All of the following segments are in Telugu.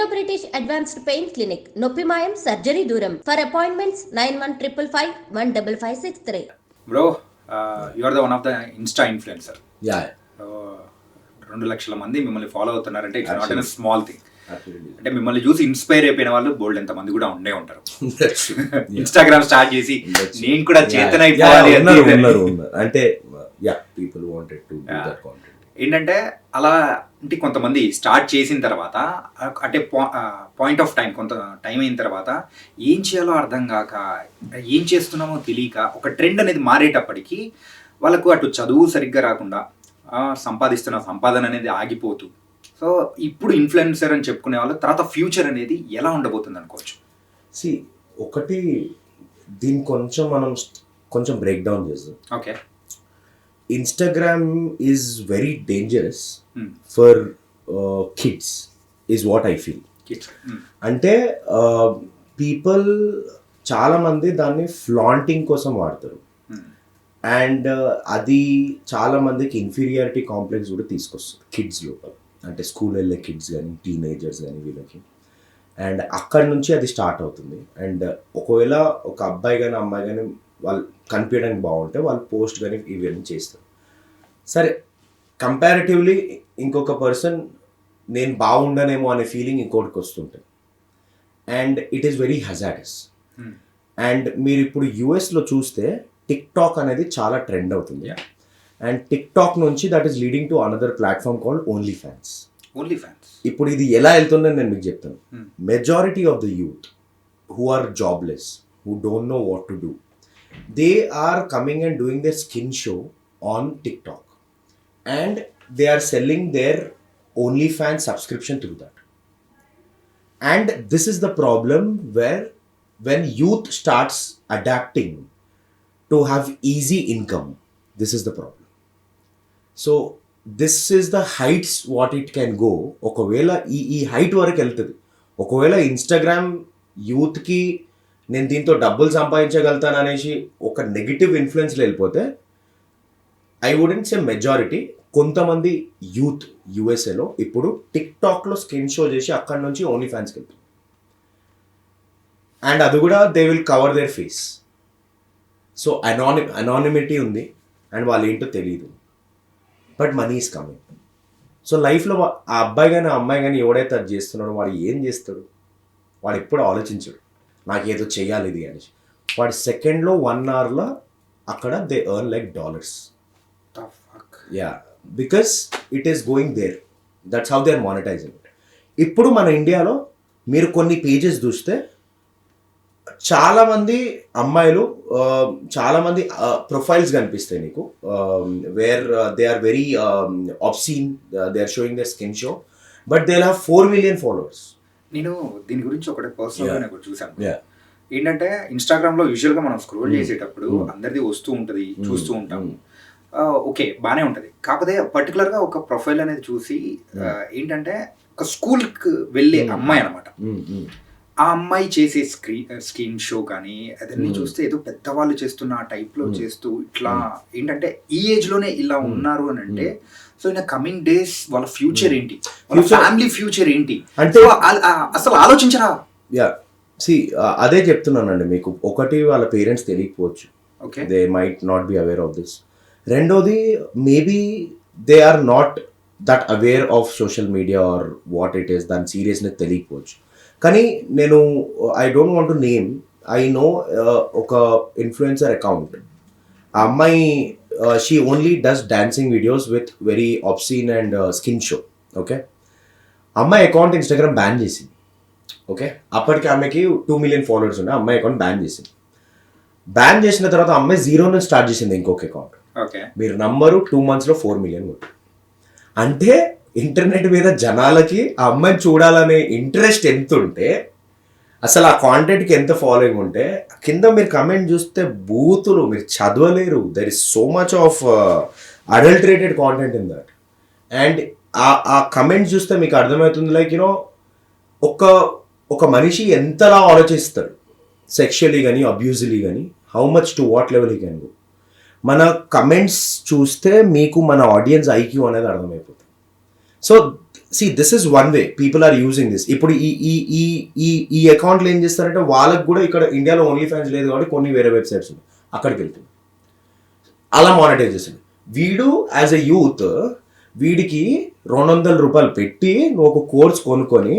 Indo British advanced pain clinic, నొప్పిమాయం సర్జరీ దూరం. For appointments 9155515563. Bro, you are the one of the Insta influencer. Yeah 2 లక్షల మంది మిమ్మల్ని ఫాలో అవుతున్నారంటే it's not a small thing. అంటే మిమ్మల్ని చూసి ఇన్స్పైర్ అయిపోయిన వాళ్ళు బోల్డ్ ఎంత మంది కూడా ఉండే ఉంటారు. ఇన్స్టాగ్రామ్ స్టార్ట్ చేసి నేను కూడా చేతన అయిపోవాలి అంటే people wanted to do that content. ఏంటంటే అలా అంటే కొంతమంది స్టార్ట్ చేసిన తర్వాత అంటే పాయింట్ ఆఫ్ టైం కొంత టైం అయిన తర్వాత ఏం చేయాలో అర్థం కాక ఏం చేస్తున్నామో తెలియక ఒక ట్రెండ్ అనేది మారేటప్పటికి వాళ్ళకు అటు చదువు సరిగ్గా రాకుండా సంపాదిస్తున్న సంపాదన అనేది ఆగిపోతూ, సో ఇప్పుడు ఇన్ఫ్లుయెన్సర్ అని చెప్పుకునే వాళ్ళు తర్వాత ఫ్యూచర్ అనేది ఎలా ఉండబోతుంది అనుకోవచ్చు. ఒకటి దీన్ని మనం కొంచెం బ్రేక్ డౌన్ చేద్దాం. Okay, Instagram is very dangerous for kids is what I feel. అంటే పీపుల్ చాలామంది దాన్ని ఫ్లాంటింగ్ కోసం వాడతారు అండ్ అది చాలామందికి ఇన్ఫీరియారిటీ కాంప్లెక్స్ కూడా తీసుకొస్తుంది కిడ్స్ లోపల. అంటే స్కూల్ వెళ్ళే కిడ్స్ కానీ టీనేజర్స్ కానీ వీళ్ళకి, అండ్ అక్కడి నుంచి అది స్టార్ట్ అవుతుంది. అండ్ ఒకవేళ ఒక అబ్బాయి కానీ అమ్మాయి కానీ వాళ్ళు కనిపించడానికి బాగుంటే వాళ్ళు పోస్ట్ కానీ ఇవన్నీ చేస్తారు. సరే, కంపారిటివ్లీ ఇంకొక పర్సన్ నేను బాగుండనేమో అనే ఫీలింగ్ ఇంకోటికి వస్తుంటుంది and it is very hazardous. And మీరు ఇప్పుడు యూఎస్లో చూస్తే టిక్ టాక్ అనేది చాలా ట్రెండ్ అవుతుంది అండ్ టిక్ టాక్ నుంచి that is leading to another platform called OnlyFans. ఇప్పుడు ఇది ఎలా వెళ్తుందని నేను మీకు చెప్తాను. Majority of the youth who are jobless, who don't know what to do, they are coming and doing their skin show on TikTok and they are selling their OnlyFans subscription through that. And this is the problem where when youth starts adapting to have easy income, this is the problem. So this is the heights what it can go. ఒకవేళ ఈ హైట్ వరకు వెళ్తుంది. ఒకవేళ ఇన్స్టాగ్రామ్ యూత్కి నేను దీంతో డబ్బులు సంపాదించగలుగుతాను అనేసి ఒక నెగిటివ్ ఇన్ఫ్లుయెన్స్లో వెళ్ళిపోతే, ఐ వుడెంట్ సే మెజారిటీ, కొంతమంది యూత్ యూఎస్ఏలో ఇప్పుడు టిక్ టాక్లో స్కిన్ షో చేసి అక్కడి నుంచి ఓన్లీ ఫ్యాన్స్కి వెళ్తుంది అండ్ అది కూడా they will cover their face. So anonymity ఉంది అండ్ వాళ్ళు ఏంటో తెలియదు, but money is coming. So లైఫ్లో ఆ అబ్బాయి కానీ ఆ అమ్మాయి కానీ ఎవడైతే అది చేస్తున్నాడో వాడు ఏం చేస్తాడు, వాడు ఎప్పుడు ఆలోచించడు నాకు ఏదో చెయ్యాలి ఇది అని. వాడు సెకండ్లో 1 hourలో అక్కడ they earn like $. Because it is going there, that's how they are monetizing it. ఇప్పుడు మన ఇండియాలో మీరు కొన్ని పేజెస్ చూస్తే చాలామంది అమ్మాయిలు, చాలామంది ప్రొఫైల్స్ కనిపిస్తాయి నీకు, where they are very obscene, they are showing their skin show, but they will have 4 million followers. నేను దీని గురించి ఒకటి పర్సనల్గా చూసాను. ఏంటంటే ఇన్స్టాగ్రామ్లో యూజువల్గా మనం స్క్రోల్ చేసేటప్పుడు అందరిది వస్తూ ఉంటుంది, చూస్తూ ఉంటాము. ఓకే, బాగానే ఉంటుంది. కాకపోతే పర్టికులర్గా ఒక ప్రొఫైల్ అనేది చూసి ఏంటంటే ఒక స్కూల్కి వెళ్ళే అమ్మాయి అనమాట, ఆ అమ్మాయి చేసే స్కిన్ షో కానీ అదన్నీ చూస్తే ఏదో పెద్దవాళ్ళు చేస్తున్న ఆ టైప్లో చేస్తూ ఇట్లా ఏంటంటే ఈ ఏజ్లోనే ఇలా ఉన్నారు అని అంటే, సో ఇన్ కమింగ్ డేస్ వాళ్ళ ఫ్యూచర్ ఏంటి, వాళ్ళ ఫ్యామిలీ ఫ్యూచర్ ఏంటి అంటే అసలు ఆలోచించరా? అదే చెప్తున్నానండి మీకు. ఒకటి, వాళ్ళ పేరెంట్స్ తెలియకపోవచ్చు, they might not be aware of this. రెండోది, maybe they are not that aware of social media or what it is, దాని సీరియస్నెస్ తెలియకపోవచ్చు. కానీ నేను I don't want to name, I know ఒక ఇన్ఫ్లుయెన్సర్ అకౌంట్, ఆ అమ్మాయి she only does dancing videos with very obscene and skin show. Okay, అమ్మాయి అకౌంట్ ఇన్స్టాగ్రామ్ బ్యాన్ చేసింది. ఓకే, అప్పటికి ఆమెకి 2 million followers ఉన్నాయి, అమ్మాయి అకౌంట్ బ్యాన్ చేసింది. బ్యాన్ చేసిన తర్వాత అమ్మాయి 0 నుంచి స్టార్ట్ చేసింది ఇంకొక అకౌంట్. మీరు నంబరు 2 monthsలో 4 million కొట్టు. అంటే ఇంటర్నెట్ మీద జనాలకి ఆ అమ్మాయిని చూడాలనే ఇంట్రెస్ట్ ఎంత ఉంటే, అసలు ఆ కాంటెంట్కి ఎంత ఫాలోయింగ్ ఉంటే, కింద మీరు కమెంట్ చూస్తే బూతులు మీరు చదవలేరు. There is so much of adulterated content in that. And ఆ కమెంట్స్ చూస్తే మీకు అర్థమవుతుంది, లైక్ యూనో ఒక మనిషి ఎంతలా ఆలోచిస్తాడు సెక్షువల్లీ కానీ అబ్యూజివ్లీ కానీ, how much to what level he can go. మన కమెంట్స్ చూస్తే మీకు మన ఆడియన్స్ ఐక్యూ అనేది అర్థమైపోతుంది. So see this is one way people are using this. ఇప్పుడు ఈ అకౌంట్లు ఏం చేస్తారంటే వాళ్ళకి కూడా ఇక్కడ ఇండియాలో ఓన్లీ ఫ్యాన్స్ లేదు కాబట్టి కొన్ని వేరే వెబ్సైట్స్ ఉన్నాయి, అక్కడికి వెళ్తుంది, అలా మానిటైజ్ చేస్తుంది. వీడు యాజ్ ఎ యూత్ వీడికి $200 పెట్టి నువ్వు ఒక కోర్స్ కొనుక్కొని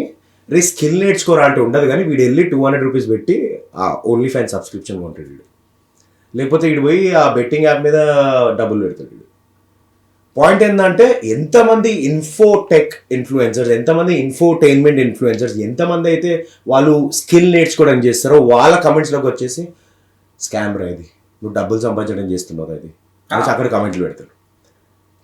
రే స్కిల్ నేర్చుకోరా అంటే ఉండదు, కానీ వీడు వెళ్ళి $200 పెట్టి ఆ ఓన్లీ ఫ్యాన్స్ సబ్స్క్రిప్షన్ కొంటాడు వీడు. లేకపోతే వీడు పోయి ఆ బెట్టింగ్ యాప్ మీద డబ్బులు పెడతాడు వీడు. పాయింట్ ఏంటంటే ఎంతమంది ఇన్ఫోటెక్ ఇన్ఫ్లుయెన్సర్స్, ఎంతమంది ఇన్ఫోటైన్మెంట్ ఇన్ఫ్లుయెన్సర్స్, ఎంతమంది అయితే వాళ్ళు స్కిల్ నేర్చుకోవడానికి చేస్తారో వాళ్ళ కమెంట్స్లోకి వచ్చేసి స్కామ్ రా ఇది, నువ్వు డబ్బులు సంపాదించడం చేస్తున్నావు అది అని అక్కడ కమెంట్లు పెడతారు.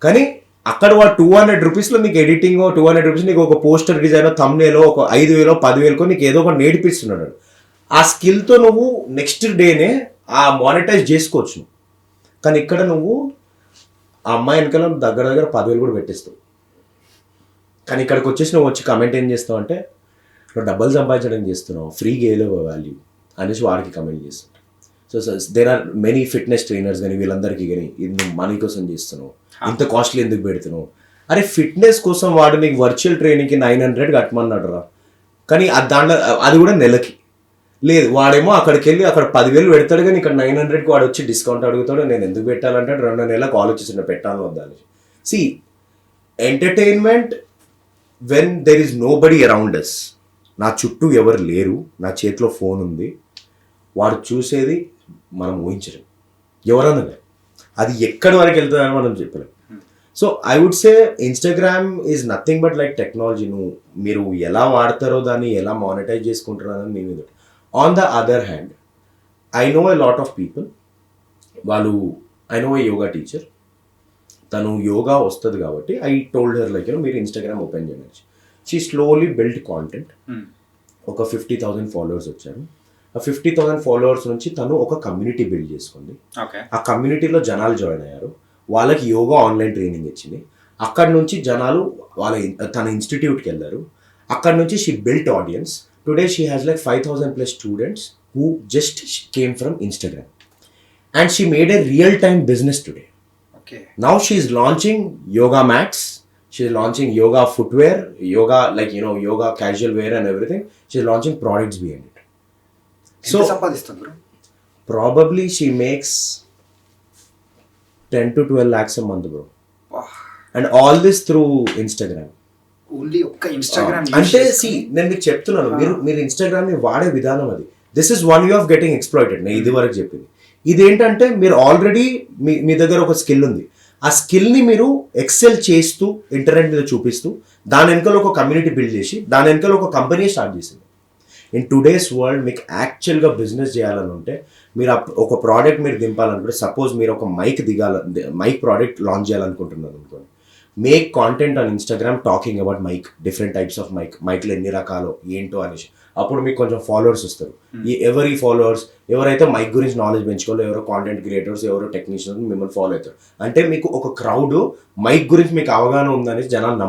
కానీ అక్కడ వాడు $200 నీకు ఎడిటింగ్, $200 నీకు ఒక పోస్టర్ డిజైన్, థంబ్నెయిల్ ఒక 5,000 10,000 నీకు ఏదో ఒకటి నేర్పిస్తున్నాడు. ఆ స్కిల్తో నువ్వు నెక్స్ట్ డేనే ఆ మానిటైజ్ చేసుకోవచ్చు. కానీ ఇక్కడ నువ్వు ఆ అమ్మాయి వెనకాల దగ్గర 10,000 కూడా పెట్టేస్తావు. కానీ ఇక్కడికి వచ్చేసి నువ్వు వచ్చి కమెంట్ ఏం చేస్తావు అంటే నువ్వు డబ్బులు సంపాదించడం చేస్తున్నావు, ఫ్రీగా ఏలేవు వాల్యూ అనేసి వాడికి కమెంట్ చేస్తావు. So there are many fitness trainers కానీ వీళ్ళందరికీ కానీ ఇది మనీ కోసం చేస్తున్నావు, ఇంత కాస్ట్లీ ఎందుకు పెడుతున్నావు? అరే ఫిట్నెస్ కోసం వాడు నీకు వర్చువల్ ట్రైనింగ్కి 900 కట్టమన్నాడు రా, కానీ దాంట్లో అది కూడా నెలకి లేదు. వాడేమో అక్కడికి వెళ్ళి అక్కడ 10,000 పెడతాడు, కానీ ఇక్కడ 900కి వాడు వచ్చి డిస్కౌంట్ అడుగుతాడు. నేను ఎందుకు పెట్టాలంటే 2 నెలలకు ఆలోచిస్తున్నా పెట్టాలని వద్దని. See entertainment when there is nobody around us, నా చుట్టూ ఎవరు లేరు, నా చేతిలో ఫోన్ ఉంది, వాడు చూసేది మనం ఊహించలేం, ఎవరన్నా అది ఎక్కడి వరకు వెళ్తుందని మనం చెప్పలేం. So I would say Instagram is nothing but like technology. మీరు ఎలా వాడతారో దాన్ని ఎలా మానిటైజ్ చేసుకుంటారో అని మీ మీద. On the other hand I know a lot of people, I know A yoga teacher, తను యోగా వస్తుంది కాబట్టి ఐ టోల్డ్ హర్ లైక్ మీరు ఇన్స్టాగ్రామ్ ఓపెన్ చేయవచ్చు. She slowly build content. ఒక 50,000 ఫాలోవర్స్ వచ్చారు. ఆ 50,000 ఫాలోవర్స్ నుంచి తను ఒక కమ్యూనిటీ బిల్డ్ చేసుకుంది. ఆ కమ్యూనిటీలో జనాలు జాయిన్ అయ్యారు, వాళ్ళకి యోగా ఆన్లైన్ ట్రైనింగ్ ఇచ్చింది. అక్కడ నుంచి జనాలు తన ఇన్స్టిట్యూట్కి వెళ్ళారు. అక్కడ నుంచి she built audience. Today she has like 5,000+ students who just came from Instagram, and she made a real-time business today. Okay. Now she is launching yoga mats. She is launching yoga footwear, yoga yoga casual wear and everything. She is launching products behind it. So probably she makes 10 to 12 lakhs a month, bro. Wow. And all this through Instagram. Only ఒక్క ఇన్స్టాగ్రామ్ అంటే నేను మీకు చెప్తున్నాను, మీరు ఇన్స్టాగ్రామ్ ని వాడే విధానం అది. This is one way of getting exploited. నేను ఇది వరకు చెప్పింది ఇదేంటంటే మీరు ఆల్రెడీ మీ దగ్గర ఒక స్కిల్ ఉంది, ఆ స్కిల్ని మీరు ఎక్సెల్ చేస్తూ ఇంటర్నెట్ మీద చూపిస్తూ దాని వెనకాల ఒక కమ్యూనిటీ బిల్డ్ చేసి దాని వెనకాల ఒక కంపెనీ స్టార్ట్ చేసింది. ఇన్ టుడేస్ వరల్డ్ మీకు యాక్చువల్గా బిజినెస్ చేయాలని ఉంటే మీరు ఒక ప్రోడక్ట్ మీరు దింపాలనుకుంటే, సపోజ్ మీరు ఒక మైక్ ప్రోడక్ట్ లాంచ్ చేయాలనుకుంటున్నారు అనుకోండి, make content on Instagram talking about mic, different types of మైక్లో ఎన్ని రకాలు ఏంటో అనేసి. అప్పుడు మీకు కొంచెం ఫాలోవర్స్ వస్తారు. ఎవరి ఫాలోవర్స్ ఎవరైతే మైక్ గురించి నాలెడ్జ్ పెంచుకోవాలో, ఎవరో కాంటెంట్ క్రియేటర్స్, ఎవరో టెక్నీషియన్స్ మిమ్మల్ని ఫాలో అవుతారు. అంటే మీకు ఒక క్రౌడ్ మైక్ గురించి మీకు అవగాహన ఉందనేసి జనాలు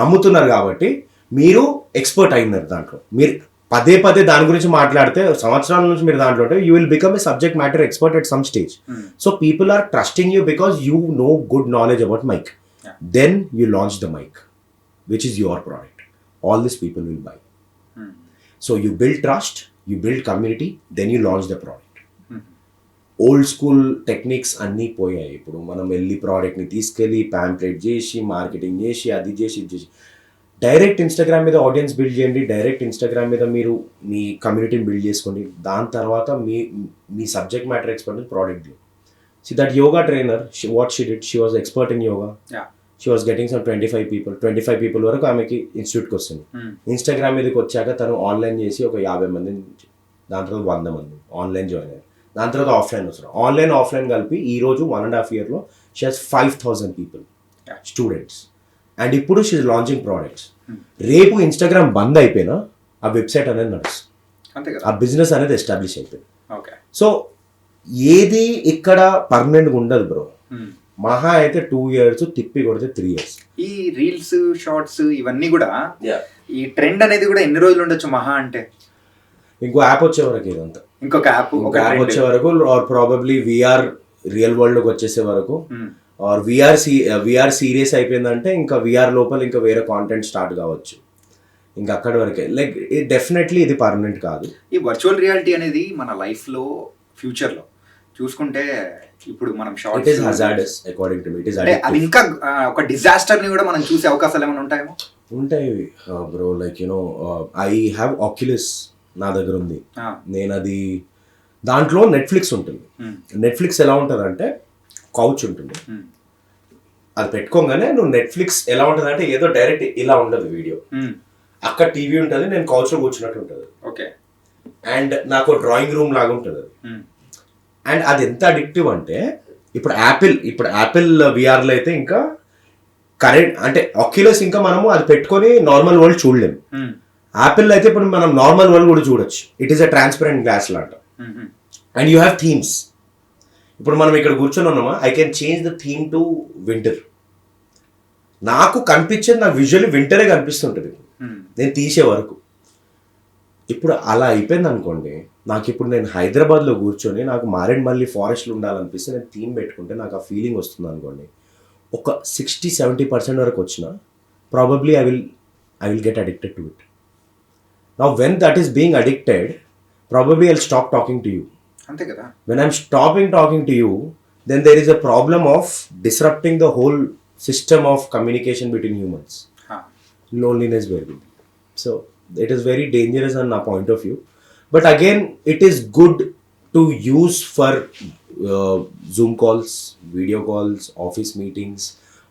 నమ్ముతున్నారు కాబట్టి మీరు ఎక్స్పర్ట్ అయినారు దాంట్లో. మీరు పదే దాని గురించి మాట్లాడితే సంవత్సరాల నుంచి మీరు దాంట్లో ఉంటే you will become a subject matter expert at some stage. So people are trusting you because you know good knowledge about mic. Then you launch the mic which is your product. All this people will buy. So you build trust, you build community, then you launch the product. Old school techniques అన్నీ పోయాయి. ఇప్పుడు మనం వెళ్ళి ప్రోడక్ట్ని తీసుకెళ్ళి ప్యాంప్లెట్ చేసి మార్కెటింగ్ చేసి అది చేసి ఇది చేసి, డైరెక్ట్ ఇన్స్టాగ్రామ్ మీద ఆడియన్స్ బిల్డ్ చేయండి. డైరెక్ట్ ఇన్స్టాగ్రామ్ మీద మీరు మీ కమ్యూనిటీని బిల్డ్ చేసుకోండి. దాని తర్వాత మీ subject matter expert product. See that yoga trainer, what she did, she was expert in yoga. She was getting some 25 people వరకు ఆమెకి ఇన్స్టిట్యూట్కి వస్తుంది. ఇన్స్టాగ్రామ్ మీదకి వచ్చాక తను ఆన్లైన్ చేసి ఒక 50 మంది, దాని తర్వాత 100 మంది ఆన్లైన్ జాయిన్ అయ్యారు. దాని తర్వాత ఆఫ్లైన్ వస్తారు. ఆఫ్లైన్ కలిపి ఈరోజు 1.5 yearలో she has 5,000 people students. And ఇప్పుడు షీ ఇస్ లాంచింగ్ ప్రోడక్ట్స్. రేపు ఇన్స్టాగ్రామ్ బంద్ అయిపోయినా ఆ వెబ్సైట్ అనేది నడుస్తుంది, ఆ బిజినెస్ అనేది ఎస్టాబ్లిష్ అయిపోయింది. సో ఏది ఇక్కడ పర్మనెంట్గా ఉండదు బ్రో. మహా అయితే 2 years, తిప్పి కొడితే 3 years. ఈ రీల్స్, షార్ట్స్ ఇవన్నీ కూడా ఈ ట్రెండ్ అనేది కూడా ఎన్ని రోజులు ఉండొచ్చు మహా అంటే? ఇంకో యాప్ వచ్చే వరకు, ఇదంతా ఇంకొక యాప్ వచ్చే వరకు, or probably VR real world లోకి వచ్చేసే వరకు ఆర్ విఆర్ సీరియస్ అయిపోయిందంటే ఇంకా విఆర్ లోపల ఇంకా వేరే కాంటెంట్ స్టార్ట్ కావచ్చు. ఇంకా అక్కడి వరకే. లైక్ డెఫినెట్లీ ఇది పర్మనెంట్ కాదు. ఈ వర్చువల్ రియాలిటీ అనేది మన లైఫ్లో ఫ్యూచర్లో చూసుకుంటే ఇప్పుడు మనం it is hazardous according to me. It is అది ఇంకా ఒక డిజాస్టర్ ని కూడా మనం చూసే అవకాశాలు ఏమైనా ఉంటాయేమో. ఉంటాయి bro. Like you know I have Oculus నా దగ్గర ఉంది. నేను అది దాంట్లో నెట్ఫ్లిక్స్ ఉంటుంది. నెట్ఫ్లిక్స్ ఎలా ఉంటుంది అంటే కౌచ్ ఉంటుంది. అది పెట్టుకోగానే నువ్వు నెట్ఫ్లిక్స్ ఎలా ఉంటుంది అంటే ఏదో డైరెక్ట్ ఇలా ఉండదు వీడియో. అక్కడ టీవీ ఉంటుంది, నేను కౌచ్లో కూర్చున్నట్టు ఉంటుంది. ఓకే. అండ్ నాకు డ్రాయింగ్ రూమ్ లాగా ఉంటుంది అది. అండ్ అది ఎంత అడిక్టివ్ అంటే ఇప్పుడు యాపిల్ విఆర్లో అయితే ఇంకా కరెంట్ అంటే ఆక్యులస్ ఇంకా మనము అది పెట్టుకొని నార్మల్ వరల్డ్ చూడలేము. యాపిల్ అయితే ఇప్పుడు మనం నార్మల్ వరల్డ్ కూడా చూడొచ్చు. It is a transparent glass లాంట. And you have themes. ఇప్పుడు మనం ఇక్కడ కూర్చొని ఉన్నామా, I can change the theme to winter. నాకు కనిపించేది నాకు విజువల్లీ వింటరే కనిపిస్తుంటుంది నేను తీసే వరకు. ఇప్పుడు అలా అయిపోయింది అనుకోండి, నాకు ఇప్పుడు నేను హైదరాబాద్లో కూర్చొని నాకు మారేడుమల్లి ఫారెస్ట్లో ఉండాలనిపిస్తే నేను థీమ్ పెట్టుకుంటే నాకు ఆ ఫీలింగ్ వస్తుంది అనుకోండి. ఒక 60-70% వరకు వచ్చిన probably I will get addicted to it. Now when that is being addicted probably I will stop talking to you. అంతే కదా. When I'm stopping talking to you then there is a problem of disrupting the whole system of communication between humans. Loneliness will be. So it is very dangerous on our point of view. But again, it is good to use for Zoom calls, video calls, office meetings,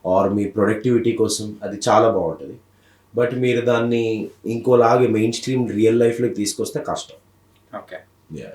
or me productivity కోసం అది చాలా బాగుంటుంది. బట్ మీరు దాన్ని ఇంకోలాగే మెయిన్ స్ట్రీమ్ రియల్ లైఫ్లోకి తీసుకొస్తే కష్టం. ఓకే. Yeah.